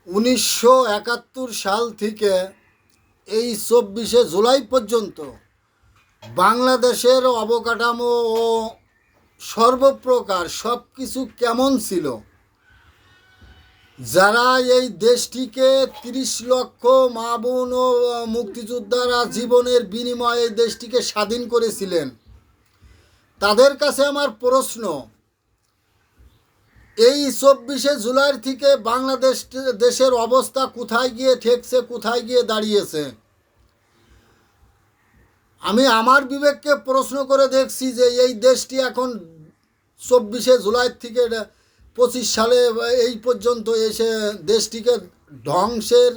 1971 সাল থেকে এই 24শে জুলাই পর্যন্ত বাংলাদেশের অবকাঠামো ও সর্বপ্রকার সব কিছু কেমন ছিল? যারা এই দেশটিকে 30 লক্ষ মা বোন ও মুক্তিযোদ্ধারা জীবনের বিনিময়ে এই দেশটিকে স্বাধীন করেছিলেন, তাদের কাছে আমার প্রশ্ন, এই 24শে জুলাই থেকে দেশের অবস্থা কোথায় গিয়ে ঠেকছে, কোথায় গিয়ে দাঁড়িয়েছে? আমি আমার বিবেককে প্রশ্ন করে দেখছি যে এই দেশটি এখন 24শে জুলাই থেকে 25 সালে এই পর্যন্ত এসে দেশটিকে ধ্বংসের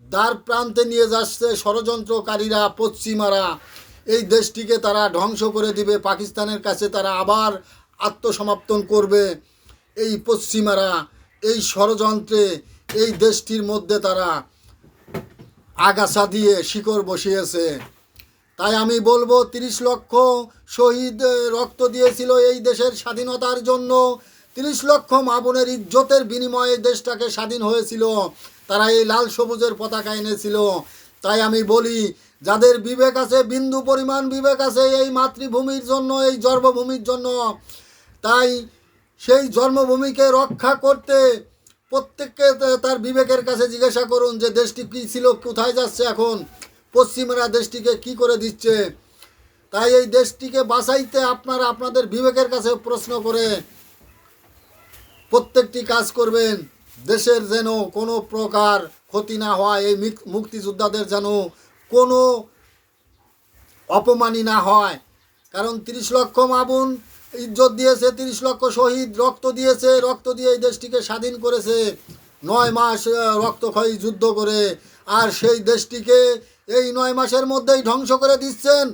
দ্বার প্রান্তে নিয়ে যাচ্ছে ষড়যন্ত্রকারীরা, পশ্চিমারা। এই দেশটিকে তারা ধ্বংস করে দিবে, পাকিস্তানের কাছে তারা আবার আত্মসমর্পণ করবে। এই পশ্চিমারা এই ষড়যন্ত্রে এই দেশটির মধ্যে তারা আগাছা দিয়ে শিকড় বসিয়েছে। তাই আমি বলবো, 30 লক্ষ শহীদ রক্ত দিয়েছিল এই দেশের স্বাধীনতার জন্য। 30 লক্ষ মা বোনের ইজ্জতের বিনিময়ে দেশটাকে স্বাধীন হয়েছিল। তারা এই লাল সবুজের পতাকা এনেছিল। তাই আমি বলি, যাদের বিবেক আছে, বিন্দু পরিমাণ বিবেক আছে এই মাতৃভূমির জন্য, এই জন্মভূমির জন্য, তাই সেই জন্মভূমিকে রক্ষা করতে প্রত্যেককে তার বিবেকের কাছে জিজ্ঞাসা করুন যে দেশটি কী ছিল, কোথায় যাচ্ছে এখন, পশ্চিমরা দেশটিকে কি করে দিচ্ছে। তাই এই দেশটিকে বাঁচাইতে আপনারা আপনাদের বিবেকের কাছে প্রশ্ন করে প্রত্যেকটি কাজ করবেন। দেশের যেন কোনো প্রকার ক্ষতি না হয়, এই মুক্তিযোদ্ধাদের যেন কোনো অপমানই না হয়। কারণ 30 লক্ষ মা বোন ইজ্জত দিয়েছে, 30 লক্ষ শহীদ রক্ত দিয়েছে, রক্ত দিয়ে এই দেশটিকে স্বাধীন করেছে 9 মাস রক্তক্ষয়ী যুদ্ধ করে। আর সেই দেশটিকে এই 9 মাসের মধ্যেই ধ্বংস করে দিচ্ছেন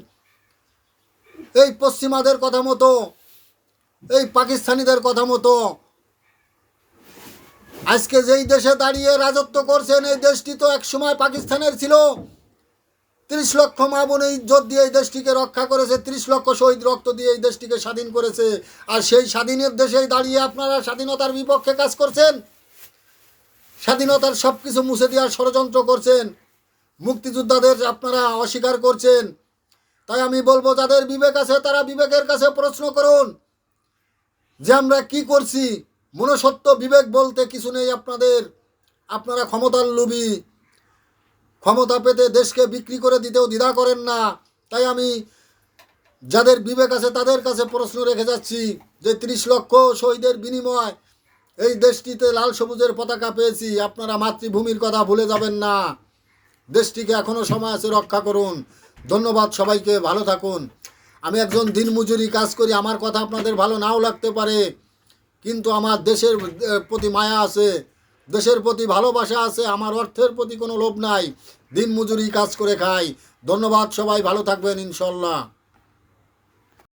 এই পশ্চিমাদের কথা মতো, এই পাকিস্তানিদের কথা মতো। আজকে যেই দেশে দাঁড়িয়ে রাজত্ব করছেন, এই দেশটি তো একসময় পাকিস্তানের ছিল। 30 লক্ষ মা বোনে ইজ্জত দিয়ে এই দেশটিকে রক্ষা করেছে, 30 লক্ষ শহীদ রক্ত দিয়ে এই দেশটিকে স্বাধীন করেছে। আর সেই স্বাধীনের দেশেই দাঁড়িয়ে আপনারা স্বাধীনতার বিপক্ষে কাজ করছেন, স্বাধীনতার সব কিছু মুছে দেওয়ার ষড়যন্ত্র করছেন, মুক্তিযোদ্ধাদের আপনারা অস্বীকার করছেন। তাই আমি বলবো, যাদের বিবেক আছে তারা বিবেকের কাছে প্রশ্ন করুন যে আমরা কি করছি। মনুষ্যত্ব বিবেক বলতে কিছু নেই আপনাদের। আপনারা ক্ষমতার লোভী, ক্ষমতা পেতে দেশকে বিক্রি করে দিতেও দ্বিধা করেন না। তাই আমি যাদের বিবেক আছে তাদের কাছে প্রশ্ন রেখে যাচ্ছি যে 30 লক্ষ শহীদের বিনিময় এই দেশটিতে লাল সবুজের পতাকা পেয়েছি। আপনারা মাতৃভূমির কথা ভুলে যাবেন না। দেশটিকে এখনও সময় আছে, রক্ষা করুন। ধন্যবাদ সবাইকে, ভালো থাকুন। আমি একজন দিনমজুরি কাজ করি, আমার কথা আপনাদের ভালো নাও লাগতে পারে, কিন্তু আমার দেশের প্রতি মায়া আছে, দেশের প্রতি ভালোবাসা আছে, আমার অর্থের প্রতি কোনো লোভ নাই। দিনমজুরি কাজ করে খাই। ধন্যবাদ, সবাই ভালো থাকবেন ইনশাল্লাহ।